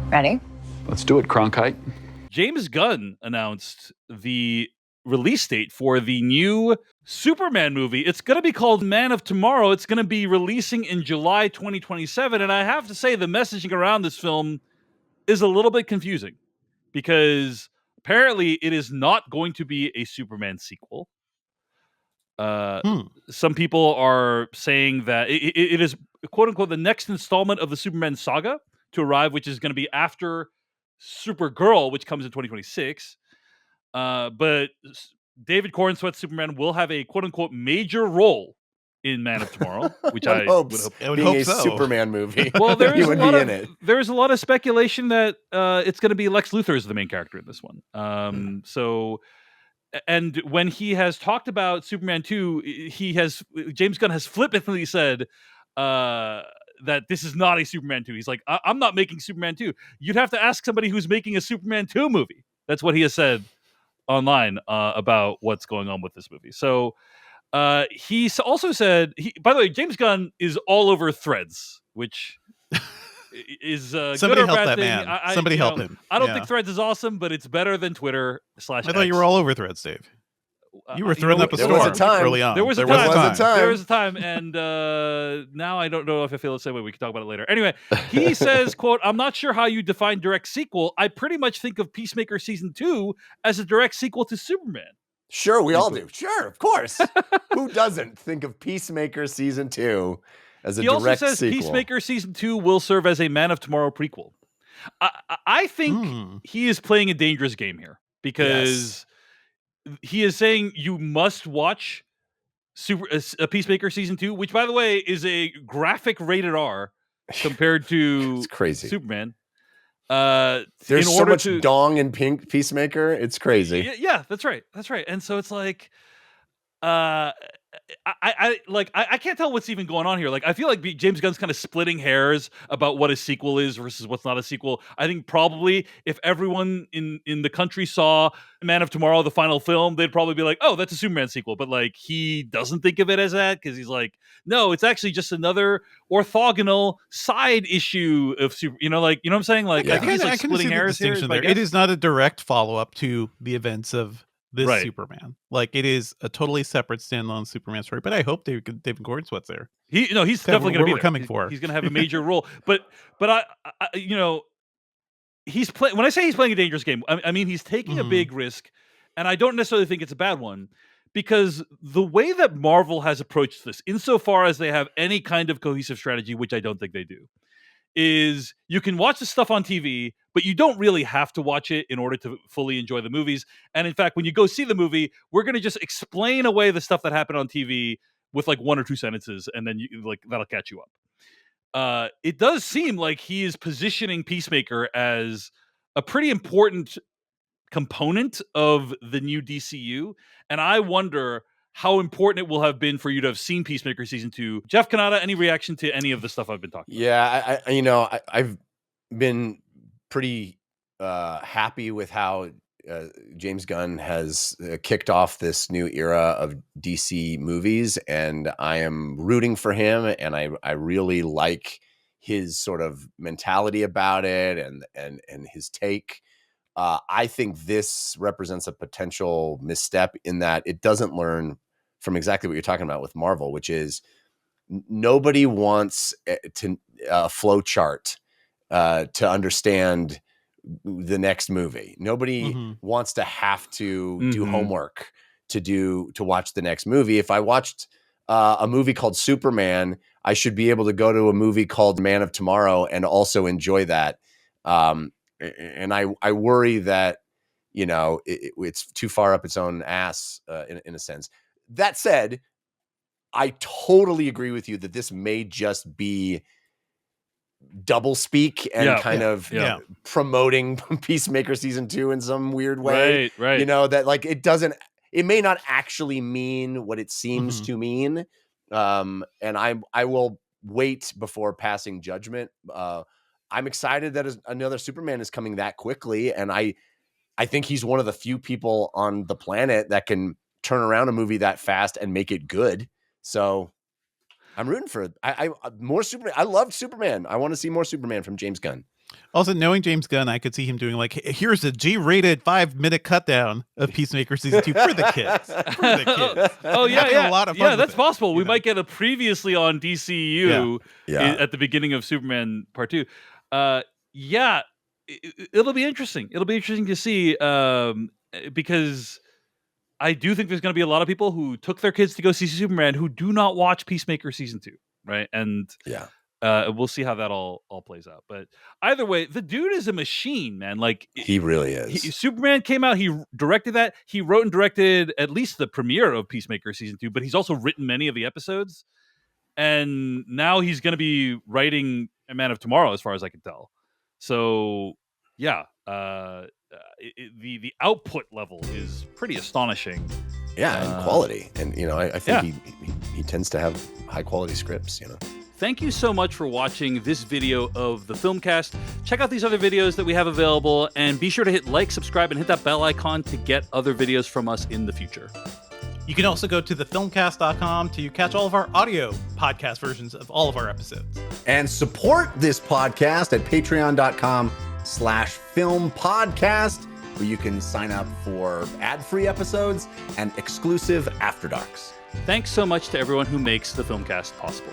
Ready? Let's do it, Cronkite. James Gunn announced the release date for the new Superman movie. It's going to be called Man of Tomorrow. It's going to be releasing in July 2027. And I have to say, the messaging around this film is a little bit confusing because apparently it is not going to be a Superman sequel. Some people are saying that it is, quote unquote, the next installment of the Superman saga to arrive, which is going to be after Supergirl, which comes in 2026. But David Cornsweet's Superman will have a quote unquote major role in Man of Tomorrow, which I would hope. It would being a so. Superman movie. Well, there's a lot of speculation that it's going to be Lex Luthor as the main character in this one. So, and when he has talked about Superman 2, James Gunn has flippantly said that this is not a Superman 2. He's like, I'm not making Superman 2. You'd have to ask somebody who's making a Superman 2 movie. That's what he has said online about what's going on with this movie. So he also said, by the way, James Gunn is all over Threads, which is somebody good or help bad that thing. man. Somebody help him. I don't think Threads is awesome, but it's better than Twitter / I thought you were all over Threads, Dave. You were throwing up a storm early on. There was a time, and now I don't know if I feel the same way. We can talk about it later. Anyway, he says, quote, I'm not sure how you define direct sequel. I pretty much think of Peacemaker Season 2 as a direct sequel to Superman. Sure, we all do. Sure, of course. Who doesn't think of Peacemaker Season 2 as a direct sequel? He also says Peacemaker Season 2 will serve as a Man of Tomorrow prequel. I think he is playing a dangerous game here because he is saying you must watch Peacemaker Season 2, which, by the way, is a graphic rated R compared to it's crazy. Superman. There's so much dong in pink Peacemaker. It's crazy. Yeah, that's right. And so it's like, I can't tell what's even going on here. Like, I feel like James Gunn's kind of splitting hairs about what a sequel is versus what's not a sequel. I think probably if everyone in the country saw Man of Tomorrow, the final film, they'd probably be like, oh, that's a Superman sequel. But like, he doesn't think of it as that because he's like, no, it's actually just another orthogonal side issue of super. You know what I'm saying? Like, I think he's like splitting hairs here. It is not a direct follow up to the events of this Superman. Like, it is a totally separate standalone Superman story, but I hope David Cornsweet's there. He's definitely going to be there. Coming for. He's going to have a major role, but I he's playing. When I say he's playing a dangerous game, I mean he's taking a big risk, and I don't necessarily think it's a bad one because the way that Marvel has approached this, insofar as they have any kind of cohesive strategy, which I don't think they do, is you can watch the stuff on TV, but you don't really have to watch it in order to fully enjoy the movies. And in fact, when you go see the movie, we're going to just explain away the stuff that happened on TV with like 1 or 2 sentences, and then that'll catch you up. It does seem like he is positioning Peacemaker as a pretty important component of the new DCU, and I wonder how important it will have been for you to have seen Peacemaker Season 2. Jeff Kanata, any reaction to any of the stuff I've been talking about? Yeah, I've been pretty happy with how James Gunn has kicked off this new era of DC movies, and I am rooting for him, and I really like his sort of mentality about it and his take. I think this represents a potential misstep in that it doesn't learn from exactly what you're talking about with Marvel, which is nobody wants a flow chart to understand the next movie. Nobody wants to have to do homework to watch the next movie. If I watched a movie called Superman, I should be able to go to a movie called Man of Tomorrow and also enjoy that. And I worry that, it's too far up its own ass in a sense. That said, I totally agree with you that this may just be double speak and promoting Peacemaker Season 2 in some weird way. Right. That like it may not actually mean what it seems to mean. And I will wait before passing judgment. I'm excited that another Superman is coming that quickly. And I think he's one of the few people on the planet that can turn around a movie that fast and make it good. So I'm rooting for it. More Superman. I loved Superman. I want to see more Superman from James Gunn. Also, knowing James Gunn, I could see him doing like, here's a G-rated 5-minute cut down of Peacemaker season 2 for the kids. For the kids. Oh yeah, Having yeah, a lot of fun yeah. with That's it, possible. We you know? might get a previously on DCU at the beginning of Superman Part 2. Yeah, it'll be interesting. It'll be interesting to see because I do think there's going to be a lot of people who took their kids to go see Superman who do not watch Peacemaker season 2, right? And we'll see how that all plays out. But either way, the dude is a machine, man. Like he really is. Superman came out. He directed that. He wrote and directed at least the premiere of Peacemaker season 2. But he's also written many of the episodes. And now he's going to be writing A Man of Tomorrow, as far as I can tell. So yeah, the output level is pretty astonishing. Yeah, and quality, and I think he tends to have high quality scripts. Thank you so much for watching this video of the Filmcast. Check out these other videos that we have available, and be sure to hit like, subscribe, and hit that bell icon to get other videos from us in the future. You can also go to thefilmcast.com to catch all of our audio podcast versions of all of our episodes. And support this podcast at patreon.com/filmpodcast, where you can sign up for ad-free episodes and exclusive After Darks. Thanks so much to everyone who makes the Filmcast possible.